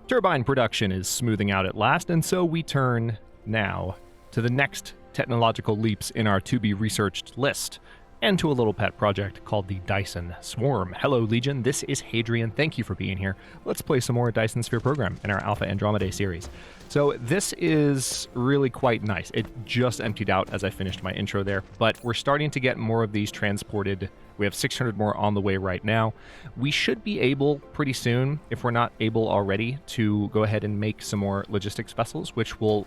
Turbine production is smoothing out at last, and so we turn now to the next technological leaps in our to-be-researched list, and to a little pet project called the Dyson Swarm. Hello, Legion. This is Hadrian. Thank you for being here. Let's play some more Dyson Sphere Program in our Alpha Andromedae series. So this is really quite nice. It just emptied out as I finished my intro there, but we're starting to get more of these transported. We have 600 more on the way right now. We should be able pretty soon, if we're not able already, to go ahead and make some more logistics vessels, which will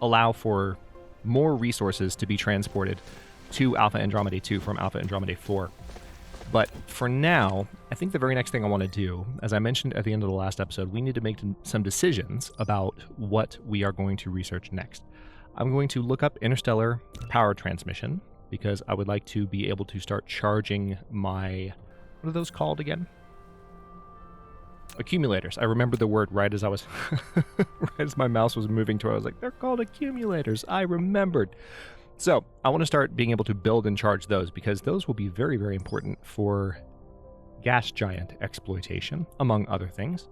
allow for more resources to be transported to Alpha Andromedae 2 from Alpha Andromedae 4. But for now, I think the very next thing I want to do, as I mentioned at the end of the last episode, we need to make some decisions about what we are going to research next. I'm going to look up interstellar power transmission, because I would like to be able to start charging my... what are those called again? Accumulators. I remember the word right as I was... right as my mouse was moving to it. I was like, they're called accumulators. I remembered. So I want to start being able to build and charge those, because those will be very, very important for gas giant exploitation, among other things.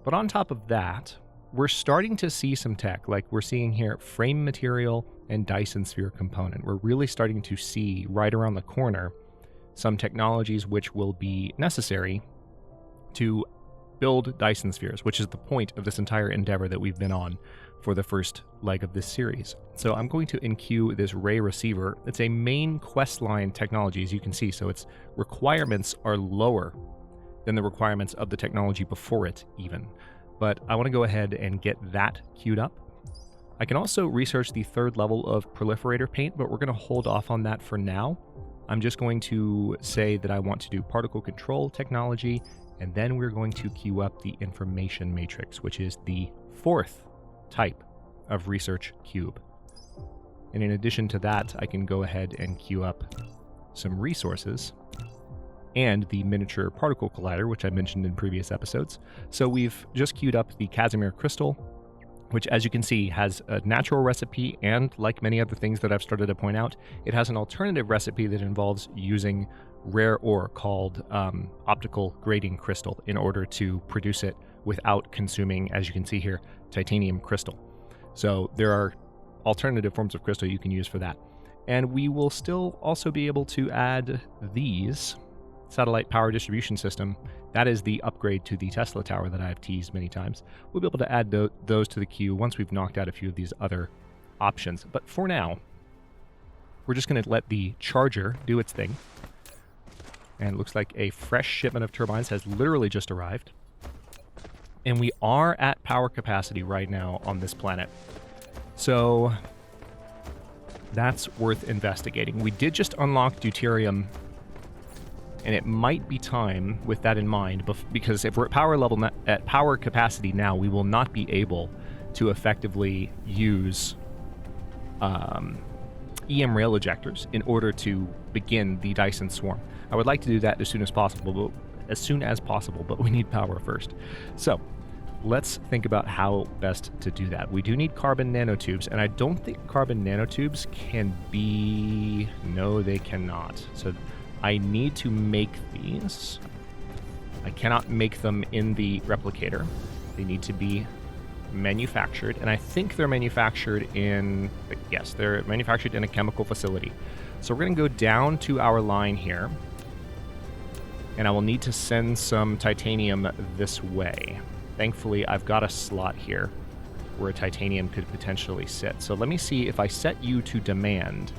But on top of that, we're starting to see some tech, like we're seeing here frame material and Dyson Sphere component. We're really starting to see right around the corner some technologies which will be necessary to build Dyson spheres, which is the point of this entire endeavor that we've been on for the first leg of this series. So I'm going to enqueue this ray receiver. It's a main quest line technology, as you can see, so its requirements are lower than the requirements of the technology before it even. But I want to go ahead and get that queued up. I can also research the third level of proliferator paint, but we're going to hold off on that for now. I'm just going to say that I want to do particle control technology, and then we're going to queue up the information matrix, which is the fourth type of research cube. And in addition to that, I can go ahead and queue up some resources and the miniature particle collider, which I mentioned in previous episodes. So we've just queued up the Casimir crystal, which, as you can see, has a natural recipe, and like many other things that I've started to point out, it has an alternative recipe that involves using rare ore called optical grading crystal in order to produce it without consuming, as you can see here, titanium crystal. So there are alternative forms of crystal you can use for that. And we will still also be able to add these satellite power distribution system. That is the upgrade to the Tesla tower that I've teased many times. We'll be able to add those to the queue once we've knocked out a few of these other options. But for now, we're just going to let the charger do its thing. And it looks like a fresh shipment of turbines has literally just arrived. And we are at power capacity right now on this planet. So that's worth investigating. We did just unlock deuterium, and it might be time, with that in mind, because if we're at power capacity now, we will not be able to effectively use EM rail ejectors in order to begin the Dyson Swarm. I would like to do that as soon as possible, but we need power first. So let's think about how best to do that. We do need carbon nanotubes, and I don't think carbon nanotubes can be... no, they cannot. So I need to make these. I cannot make them in the replicator. They need to be manufactured, and I think they're manufactured in... yes, they're manufactured in a chemical facility. So we're going to go down to our line here, and I will need to send some titanium this way. Thankfully, I've got a slot here where a titanium could potentially sit. So let me see, if I set you to demand,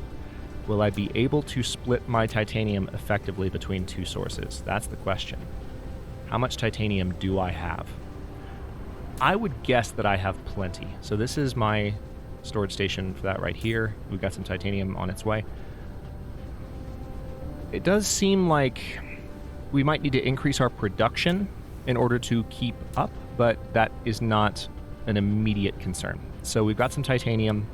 will I be able to split my titanium effectively between two sources? That's the question. How much titanium do I have? I would guess that I have plenty. So this is my storage station for that right here. We've got some titanium on its way. It does seem like we might need to increase our production in order to keep up, but that is not an immediate concern. So we've got some titanium.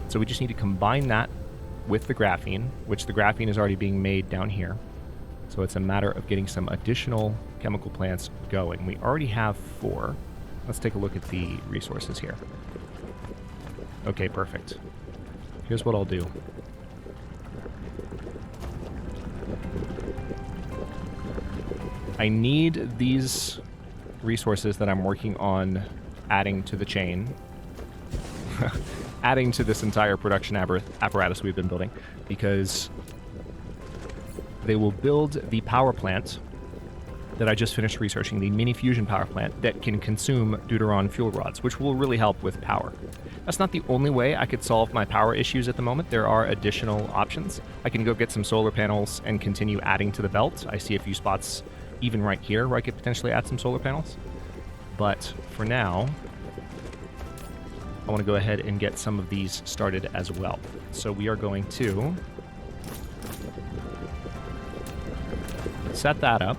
So we just need to combine that with the graphene, which the graphene is already being made down here. So it's a matter of getting some additional chemical plants going. We already have 4. Let's take a look at the resources here. Okay, perfect. Here's what I'll do. I need these resources that I'm working on adding to the chain, adding to this entire production apparatus we've been building, because they will build the power plant that I just finished researching, the mini fusion power plant that can consume deuteron fuel rods, which will really help with power. That's not the only way I could solve my power issues at the moment. There are additional options. I can go get some solar panels and continue adding to the belt. I see a few spots even right here where I could potentially add some solar panels. But for now, I want to go ahead and get some of these started as well. So we are going to set that up.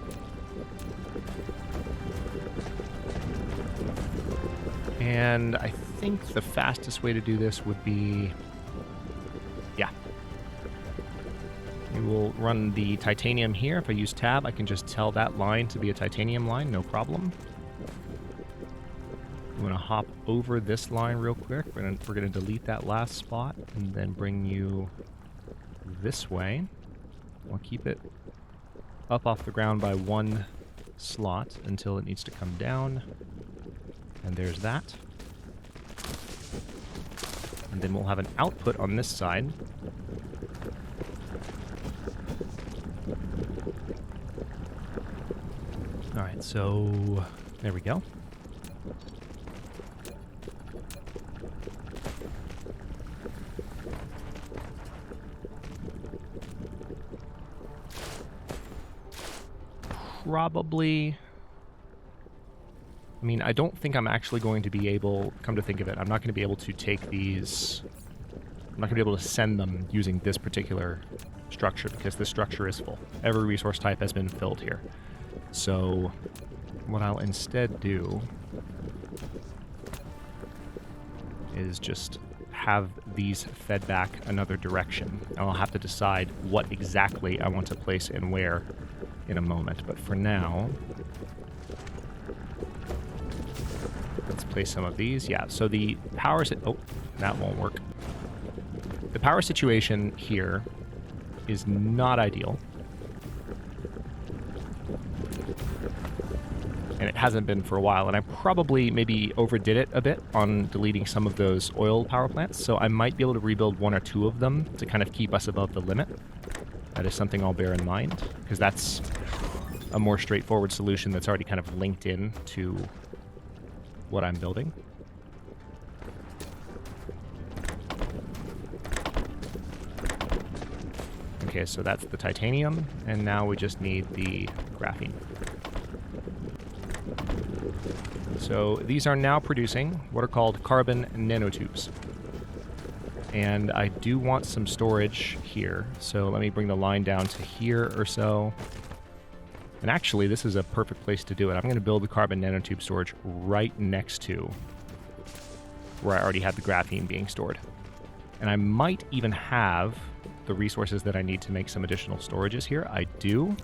And I think the fastest way to do this would be, yeah. We will run the titanium here. If I use tab, I can just tell that line to be a titanium line, no problem. I'm going to hop over this line real quick. We're going to delete that last spot and then bring you this way. We'll keep it up off the ground by one slot until it needs to come down. And there's that. And then we'll have an output on this side. Alright, so there we go. Probably... I mean, I don't think I'm actually going to be able, come to think of it, I'm not going to be able to take these, I'm not going to be able to send them using this particular structure because this structure is full. Every resource type has been filled here. So what I'll instead do is just have these fed back another direction. And I'll have to decide what exactly I want to place and where in a moment. But for now, let's place some of these. Yeah, so the power... oh, that won't work. The power situation here is not ideal. And it hasn't been for a while. And I probably maybe overdid it a bit on deleting some of those oil power plants. So I might be able to rebuild one or two of them to kind of keep us above the limit. That is something I'll bear in mind, because that's a more straightforward solution that's already kind of linked in to what I'm building. Okay, so that's the titanium, and now we just need the graphene. So these are now producing what are called carbon nanotubes. And I do want some storage here, so let me bring the line down to here or so. And actually, this is a perfect place to do it. I'm going to build the carbon nanotube storage right next to where I already had the graphene being stored. And I might even have the resources that I need to make some additional storages here. I do.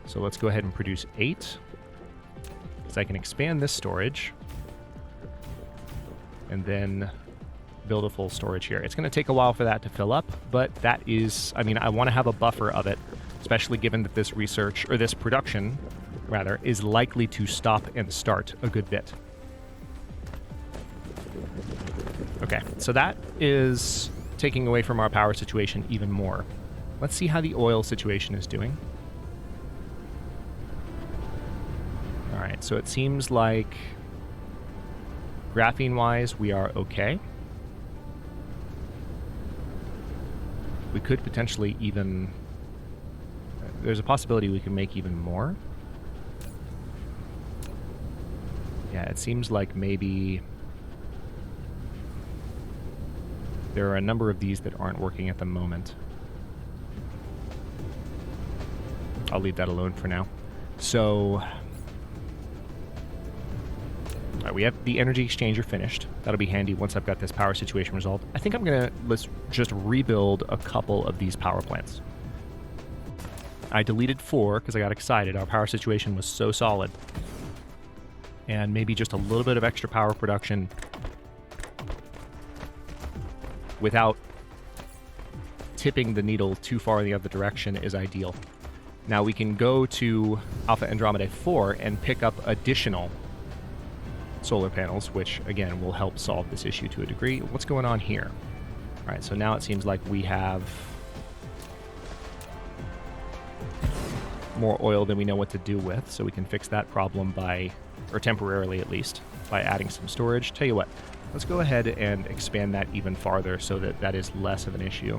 So let's go ahead and produce 8. So I can expand this storage and then build a full storage here. It's going to take a while for that to fill up, but that is, I mean, I want to have a buffer of it, especially given that this research, or this production, rather, is likely to stop and start a good bit. Okay, so that is taking away from our power situation even more. Let's see how the oil situation is doing. Alright, so it seems like graphene-wise, we are okay. We could potentially even... There's a possibility we can make even more. Yeah, it seems like maybe there are a number of these that aren't working at the moment. I'll leave that alone for now. So, we have the energy exchanger finished. That'll be handy once I've got this power situation resolved. I think I'm gonna, let's just rebuild a couple of these power plants. I deleted 4 because I got excited. Our power situation was so solid. And maybe just a little bit of extra power production without tipping the needle too far in the other direction is ideal. Now we can go to Alpha Andromedae 4 and pick up additional solar panels, which again will help solve this issue to a degree. What's going on here? All right, so now it seems like we have more oil than we know what to do with, so we can fix that problem by, or temporarily at least, by adding some storage. Tell you what, let's go ahead and expand that even farther so that that is less of an issue.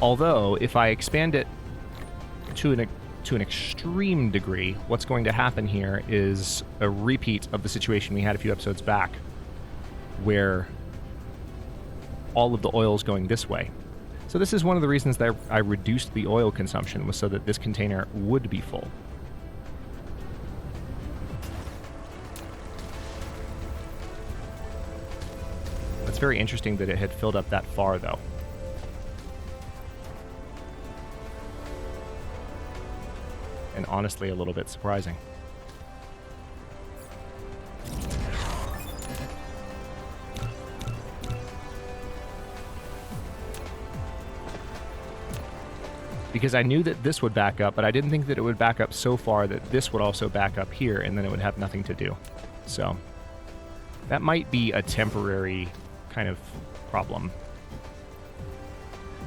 Although, if I expand it to an extreme degree, what's going to happen here is a repeat of the situation we had a few episodes back, where all of the oil is going this way. So this is one of the reasons that I reduced the oil consumption, was so that this container would be full. It's very interesting that it had filled up that far, though. And honestly, a little bit surprising. Because I knew that this would back up, but I didn't think that it would back up so far that this would also back up here, and then it would have nothing to do. So that might be a temporary kind of problem.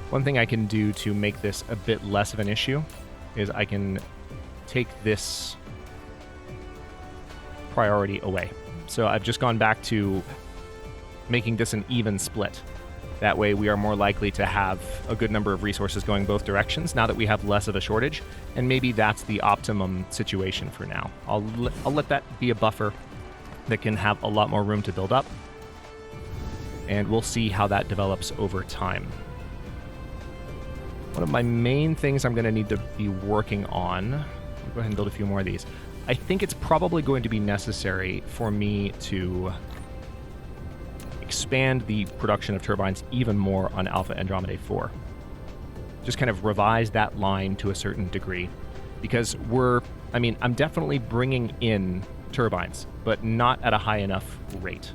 One thing I can do to make this a bit less of an issue is I can take this priority away. So I've just gone back to making this an even split. That way we are more likely to have a good number of resources going both directions now that we have less of a shortage, and maybe that's the optimum situation for now. I'll let that be a buffer that can have a lot more room to build up, and we'll see how that develops over time. One of my main things I'm going to need to be working on, I'll go ahead and build a few more of these. I think it's probably going to be necessary for me to expand the production of turbines even more on Alpha Andromedae 4. Just kind of revise that line to a certain degree, because I'm definitely bringing in turbines, but not at a high enough rate,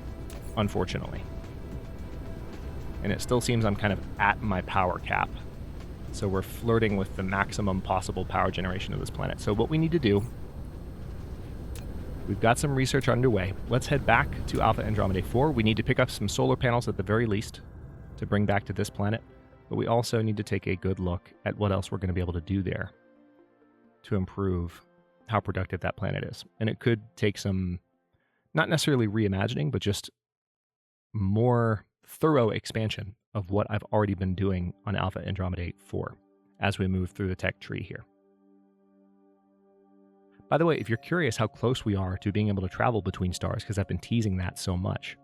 unfortunately. And it still seems I'm kind of at my power cap. So we're flirting with the maximum possible power generation of this planet. So what we need to do, we've got some research underway. Let's head back to Alpha Andromedae 4. We need to pick up some solar panels at the very least to bring back to this planet. But we also need to take a good look at what else we're going to be able to do there to improve how productive that planet is. And it could take some, not necessarily reimagining, but just more thorough expansion of what I've already been doing on Alpha Andromedae 4 as we move through the tech tree here. By the way, if you're curious how close we are to being able to travel between stars, because I've been teasing that so much,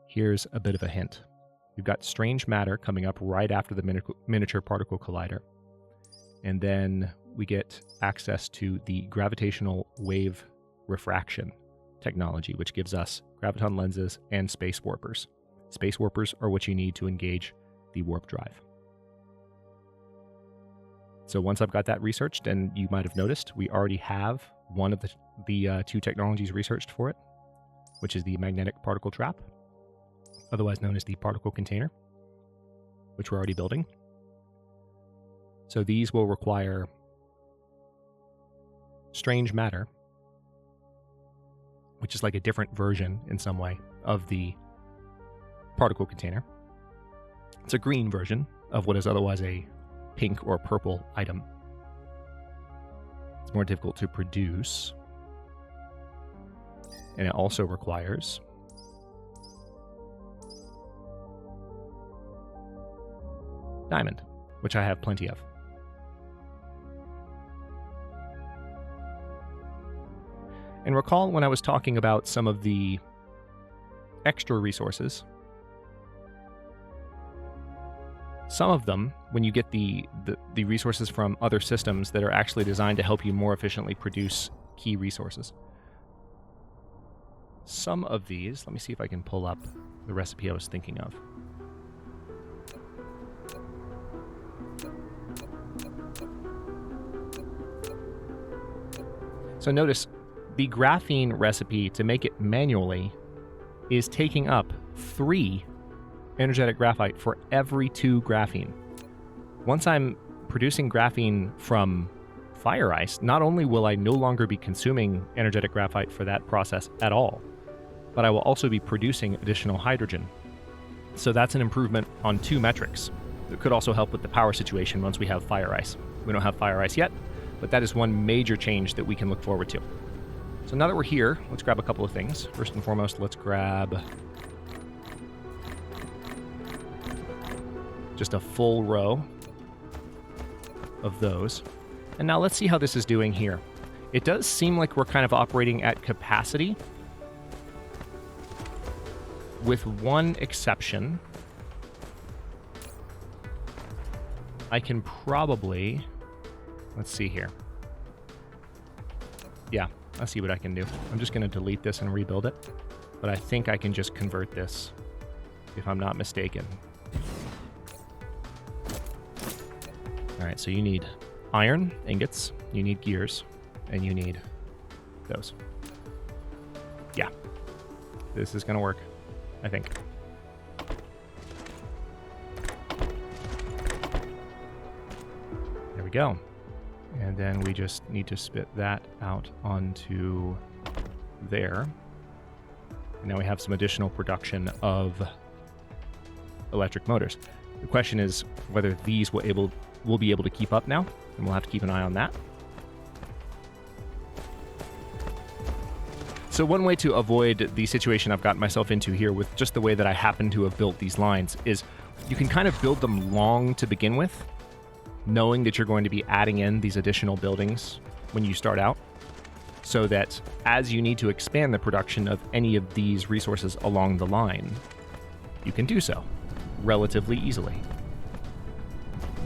here's a bit of a hint. We've got strange matter coming up right after the miniature particle collider. And then we get access to the gravitational wave refraction technology, which gives us graviton lenses and space warpers. Space warpers are what you need to engage the warp drive. So once I've got that researched, and you might have noticed, we already have one of the two technologies researched for it, which is the magnetic particle trap, otherwise known as the particle container, which we're already building. So these will require strange matter, which is like a different version in some way of the particle container. It's a green version of what is otherwise a pink or purple item. It's more difficult to produce, and it also requires diamond, which I have plenty of. And recall when I was talking about some of the extra resources, some of them, when you get the resources from other systems that are actually designed to help you more efficiently produce key resources. Some of these, let me see if I can pull up the recipe I was thinking of. So notice, the graphene recipe to make it manually is taking up 3 energetic graphite for every 2 graphene. Once I'm producing graphene from fire ice, not only will I no longer be consuming energetic graphite for that process at all, but I will also be producing additional hydrogen. So that's an improvement on 2 metrics. It could also help with the power situation once we have fire ice. We don't have fire ice yet, but that is one major change that we can look forward to. So now that we're here, let's grab a couple of things. First and foremost, let's grab just a full row of those. And now let's see how this is doing here. It does seem like we're kind of operating at capacity, with one exception. I can probably, let's see here. Yeah, I'll see what I can do. I'm just going to delete this and rebuild it, but I think I can just convert this, if I'm not mistaken. All right, so you need iron ingots, you need gears, and you need those. Yeah, this is going to work, I think. There we go. And then we just need to spit that out onto there. And now we have some additional production of electric motors. The question is whether these will be able to keep up now, and we'll have to keep an eye on that. So one way to avoid the situation I've gotten myself into here with just the way that I happen to have built these lines is you can kind of build them long to begin with, knowing that you're going to be adding in these additional buildings when you start out, so that as you need to expand the production of any of these resources along the line, you can do so relatively easily.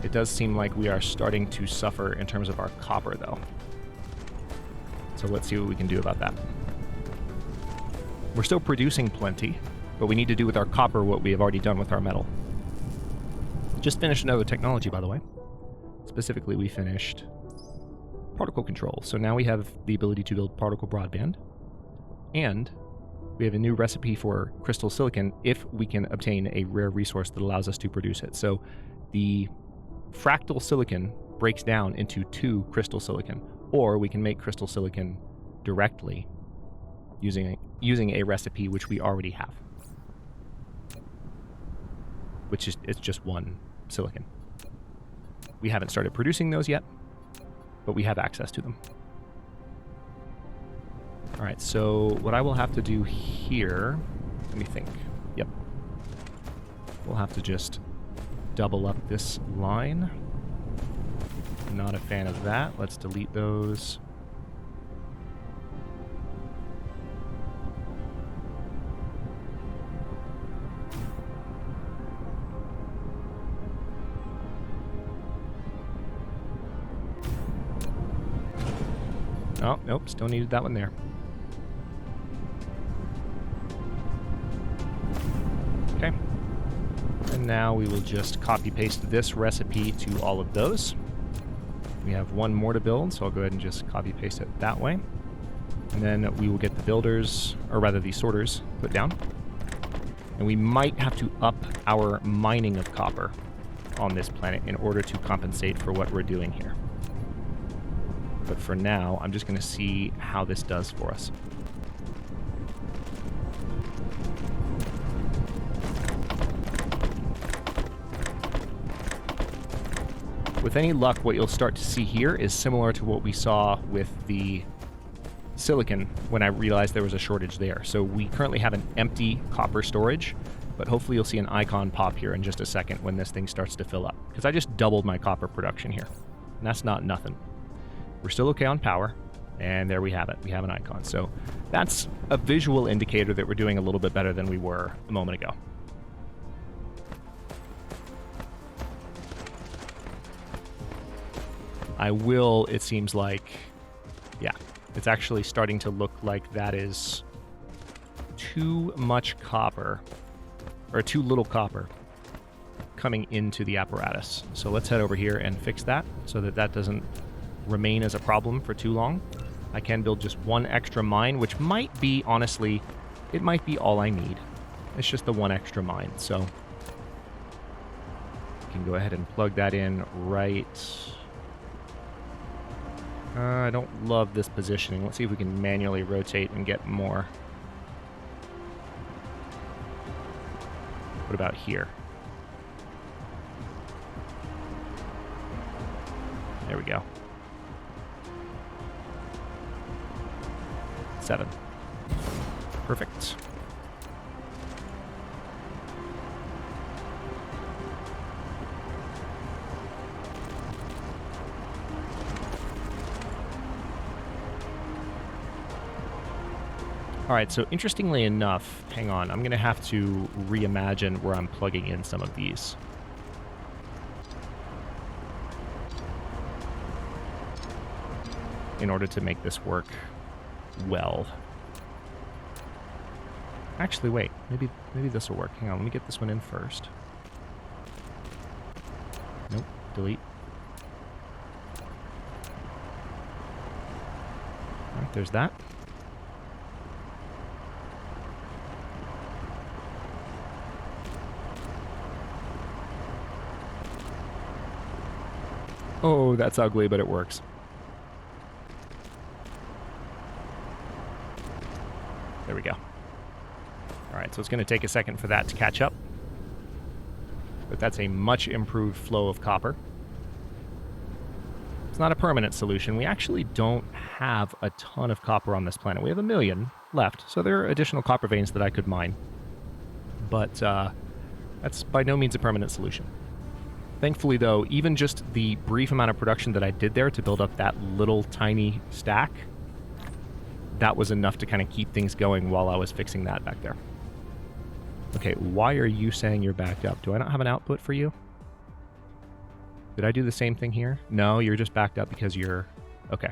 It does seem like we are starting to suffer in terms of our copper, though. So let's see what we can do about that. We're still producing plenty, but we need to do with our copper what we have already done with our metal. Just finished another technology, by the way. Specifically, we finished particle control. So now we have the ability to build particle broadband, and we have a new recipe for crystal silicon if we can obtain a rare resource that allows us to produce it. So the fractal silicon breaks down into 2 crystal silicon, or we can make crystal silicon directly using a recipe which we already have, which is it's just 1 silicon. We haven't started producing those yet, but we have access to them. All right, so what I will have to do here, let me think. Yep. We'll have to just double up this line. Not a fan of that. Let's delete those. Oh, nope, still needed that one there. Okay. And now we will just copy-paste this recipe to all of those. We have 1 more to build, so I'll go ahead and just copy-paste it that way. And then we will get the builders, or rather the sorters, put down. And we might have to up our mining of copper on this planet in order to compensate for what we're doing here. But for now, I'm just going to see how this does for us. With any luck, what you'll start to see here is similar to what we saw with the silicon when I realized there was a shortage there. So we currently have an empty copper storage, but hopefully you'll see an icon pop here in just a second when this thing starts to fill up. Because I just doubled my copper production here, and that's not nothing. We're still okay on power, and there we have it. We have an icon. So that's a visual indicator that we're doing a little bit better than we were a moment ago. It seems like, yeah, it's actually starting to look like that is too much copper, or too little copper coming into the apparatus. So let's head over here and fix that so that that doesn't remain as a problem for too long. I can build just 1 extra mine, which might be, honestly, it might be all I need. It's just the 1 extra mine, so I can go ahead and plug that in right I don't love this positioning. Let's see if we can manually rotate and get more. What about here? There we go. 7. Perfect. All right, so interestingly enough, hang on, I'm going to have to reimagine where I'm plugging in some of these. In order to make this work well. Actually, wait, maybe this will work. Hang on, let me get this one in first. Nope, delete. All right, there's that. Oh, that's ugly, but it works. There we go. All right, so it's going to take a second for that to catch up. But that's a much improved flow of copper. It's not a permanent solution. We actually don't have a ton of copper on this planet. We have 1 million left, so there are additional copper veins that I could mine. But that's by no means a permanent solution. Thankfully, though, even just the brief amount of production that I did there to build up that little tiny stack, that was enough to kind of keep things going while I was fixing that back there. Okay, why are you saying you're backed up? Do I not have an output for you? Did I do the same thing here? No, you're just backed up because you're... Okay.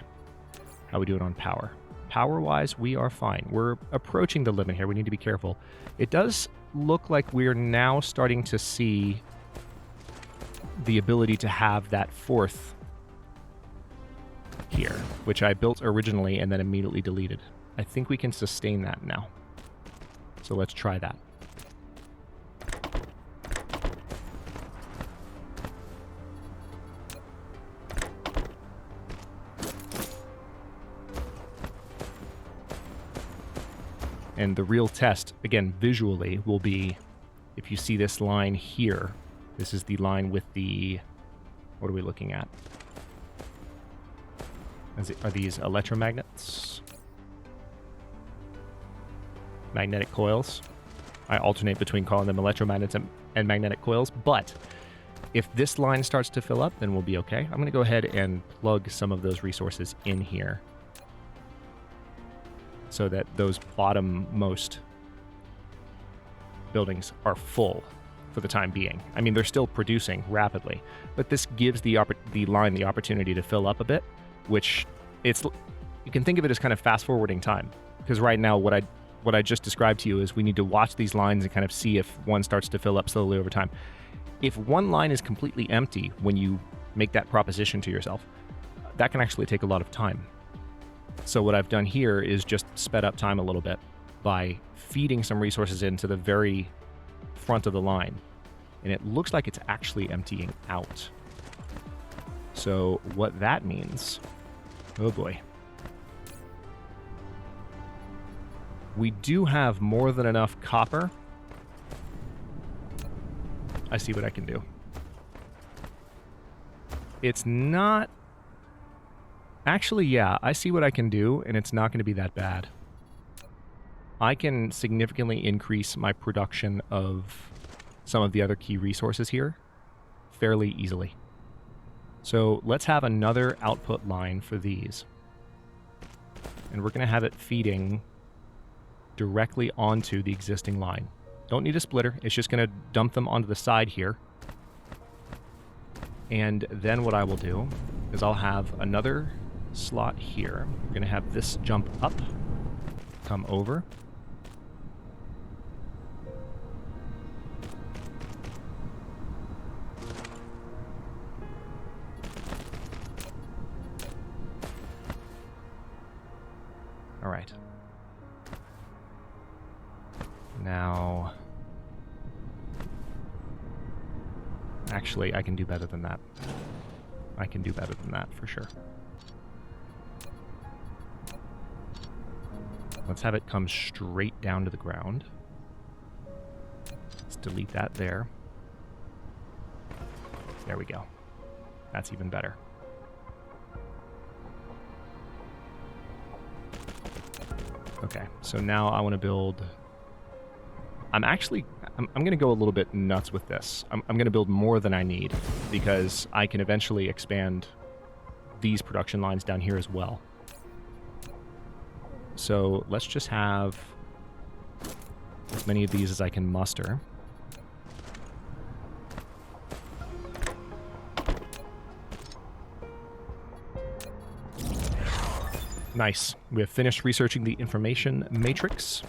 How we do it on power? Power-wise, we are fine. We're approaching the limit here. We need to be careful. It does look like we're now starting to see the ability to have that fourth here, which I built originally and then immediately deleted. I think we can sustain that now. So let's try that. And the real test, again, visually, will be if you see this line here. This is the line with the... What are we looking at? Are these electromagnets? Magnetic coils? I alternate between calling them electromagnets and magnetic coils, but if this line starts to fill up, then we'll be okay. I'm going to go ahead and plug some of those resources in here so that those bottom-most buildings are full for the time being. I mean, they're still producing rapidly, but this gives the line the opportunity to fill up a bit, which you can think of it as kind of fast-forwarding time, because right now what I just described to you is we need to watch these lines and kind of see if one starts to fill up slowly over time. If one line is completely empty when you make that proposition to yourself, that can actually take a lot of time. So what I've done here is just sped up time a little bit by feeding some resources into the very front of the line, and it looks like it's actually emptying out. So what that means, oh boy, we do have more than enough copper. I see what I can do. It's not actually, yeah, I see what I can do, and it's not going to be that bad. I can significantly increase my production of some of the other key resources here fairly easily. So let's have another output line for these. And we're going to have it feeding directly onto the existing line. Don't need a splitter. It's just going to dump them onto the side here. And then what I will do is I'll have another slot here. We're going to have this jump up, come over. All right. Now, actually, I can do better than that. I can do better than that for sure. Let's have it come straight down to the ground. Let's delete that there. There we go. That's even better. Okay, so now I want to build... I'm going to go a little bit nuts with this. I'm going to build more than I need because I can eventually expand these production lines down here as well. So let's just have as many of these as I can muster. Nice. We have finished researching the information matrix.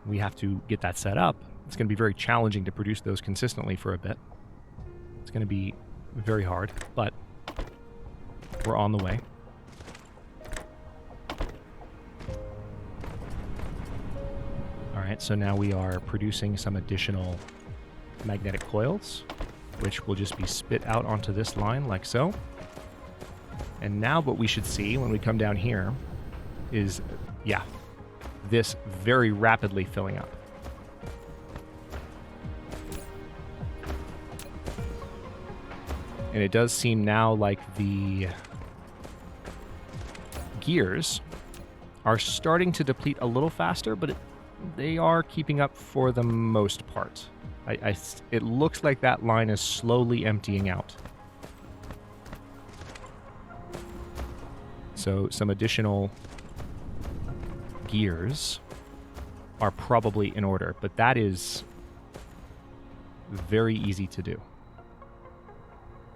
We have to get that set up. It's going to be very challenging to produce those consistently for a bit. It's going to be very hard, but we're on the way. All right, so now we are producing some additional magnetic coils, which will just be spit out onto this line like so. And now what we should see when we come down here is, yeah, this very rapidly filling up. And it does seem now like the gears are starting to deplete a little faster, but they are keeping up for the most part. It looks like that line is slowly emptying out. So some additional gears are probably in order, but that is very easy to do.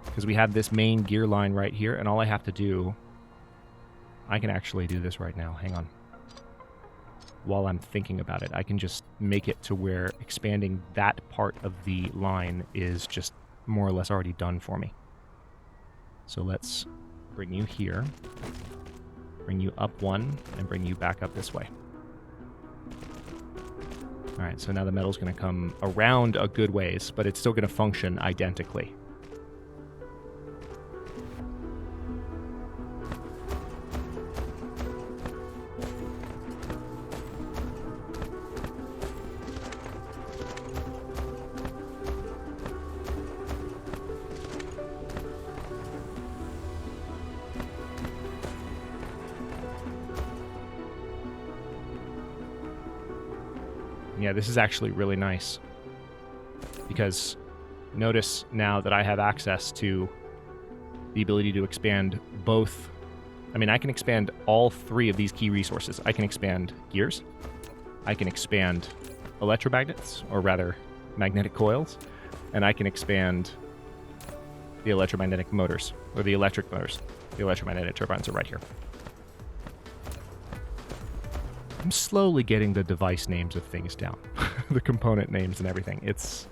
Because we have this main gear line right here, and all I have to do... I can actually do this right now. Hang on. While I'm thinking about it, I can just make it to where expanding that part of the line is just more or less already done for me. So let's bring you here, bring you up one, and bring you back up this way. All right, so now the metal's going to come around a good ways, but it's still going to function identically. Yeah, this is actually really nice because notice now that I have access to the ability to expand both. I mean, I can expand all three of these key resources. I can expand gears, I can expand electromagnets, or rather magnetic coils, and I can expand the electromagnetic motors, or the electric motors. The electromagnetic turbines are right here. I'm slowly getting the device names of things down, the component names and everything. It's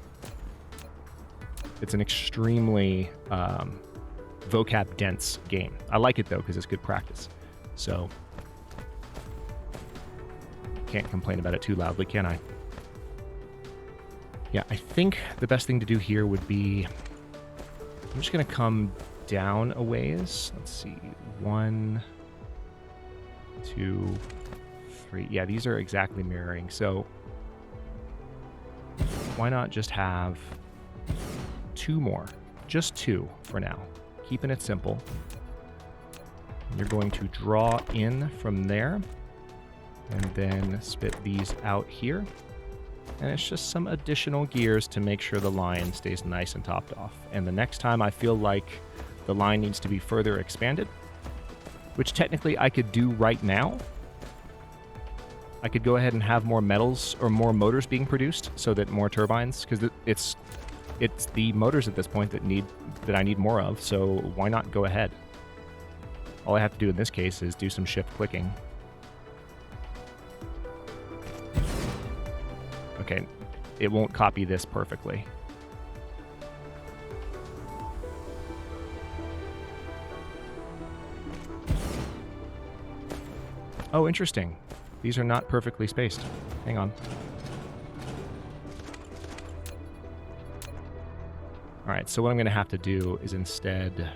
an extremely vocab-dense game. I like it, though, because it's good practice. So, can't complain about it too loudly, can I? Yeah, I think the best thing to do here would be... I'm just going to come down a ways. Let's see. 1, 2... 3. Yeah, these are exactly mirroring. So why not just have 2 more? Just 2 for now. Keeping it simple. You're going to draw in from there and then spit these out here. And it's just some additional gears to make sure the line stays nice and topped off. And the next time I feel like the line needs to be further expanded, which technically I could do right now, I could go ahead and have more metals or more motors being produced so that more turbines, because it's the motors at this point that I need more of, so why not go ahead? All I have to do in this case is do some shift clicking. Okay, it won't copy this perfectly. Oh, interesting. These are not perfectly spaced. Hang on. All right, so what I'm going to have to do is instead...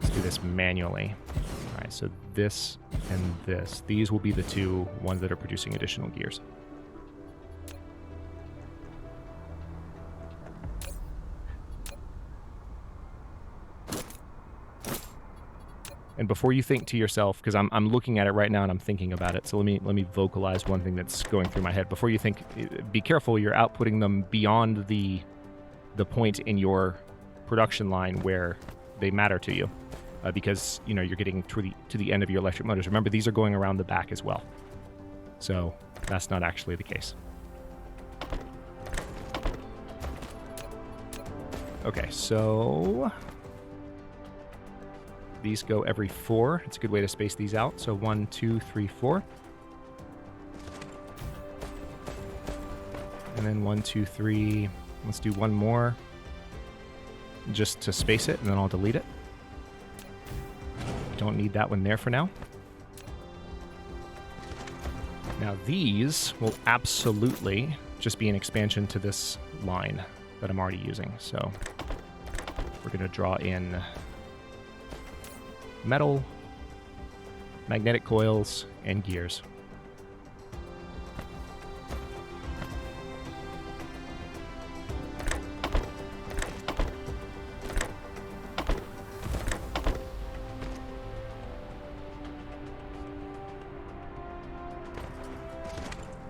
Let's do this manually. All right, so this and this. These will be the two ones that are producing additional gears. And before you think to yourself, because I'm looking at it right now and I'm thinking about it, so let me vocalize one thing that's going through my head. Before you think, be careful, you're outputting them beyond the point in your production line where they matter to you, because you're getting to the end of your electric motors. Remember, these are going around the back as well, so that's not actually the case. Okay, so these go every 4. It's a good way to space these out. So 1, 2, 3, 4. And then 1, 2, 3. Let's do one more just to space it, and then I'll delete it. Don't need that one there for now. Now these will absolutely just be an expansion to this line that I'm already using. So we're going to draw in metal, magnetic coils, and gears.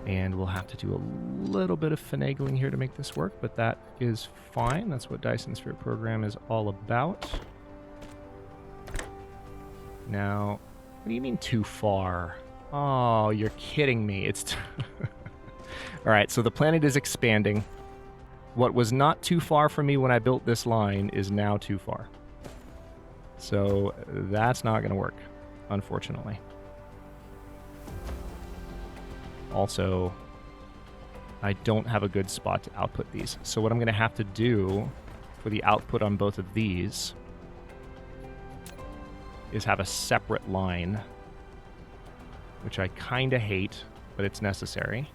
And we'll have to do a little bit of finagling here to make this work, but that is fine. That's what Dyson Sphere Program is all about. Now, what do you mean too far? Oh, you're kidding me. It's all right, so the planet is expanding. What was not too far from me when I built this line is now too far. So that's not going to work, unfortunately. Also, I don't have a good spot to output these. So what I'm going to have to do for the output on both of these is have a separate line, which I kind of hate, but it's necessary.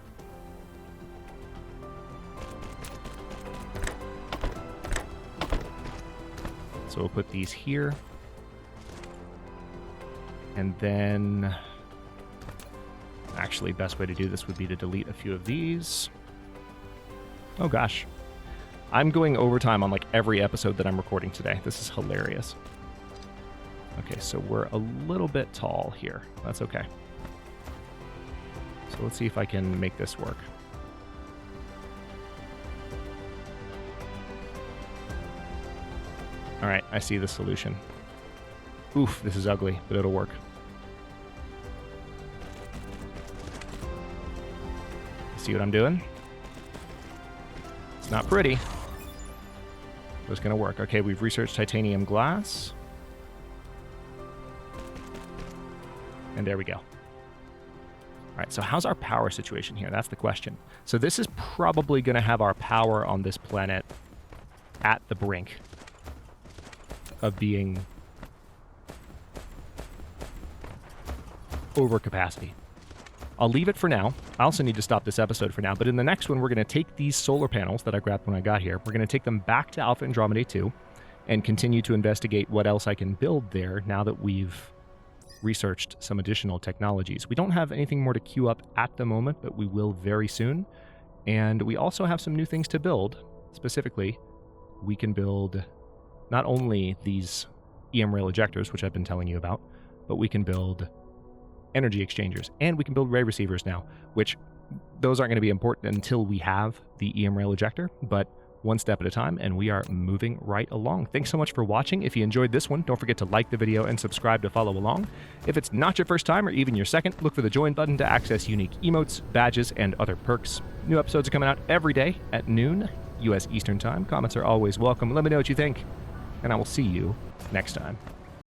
So we'll put these here. And then, actually, best way to do this would be to delete a few of these. Oh gosh. I'm going overtime on like every episode that I'm recording today. This is hilarious. Okay, so we're a little bit tall here. That's okay. So let's see if I can make this work. All right, I see the solution. Oof, this is ugly, but it'll work. See what I'm doing? It's not pretty, but it's going to work. Okay, we've researched titanium glass. And there we go. All right, so how's our power situation here? That's the question. So this is probably going to have our power on this planet at the brink of being over capacity. I'll leave it for now. I also need to stop this episode for now, but in the next one, we're going to take these solar panels that I grabbed when I got here. We're going to take them back to Alpha Andromedae 2 and continue to investigate what else I can build there now that we've researched some additional technologies. We don't have anything more to queue up at the moment, but we will very soon. And we also have some new things to build. Specifically, we can build not only these EM rail ejectors, which I've been telling you about, but we can build energy exchangers, and we can build ray receivers now, which those aren't going to be important until we have the EM rail ejector, but one step at a time, and we are moving right along. Thanks so much for watching. If you enjoyed this one, don't forget to like the video and subscribe to follow along. If it's not your first time or even your second, look for the join button to access unique emotes, badges, and other perks. New episodes are coming out every day at noon, US Eastern Time. Comments are always welcome. Let me know what you think, and I will see you next time.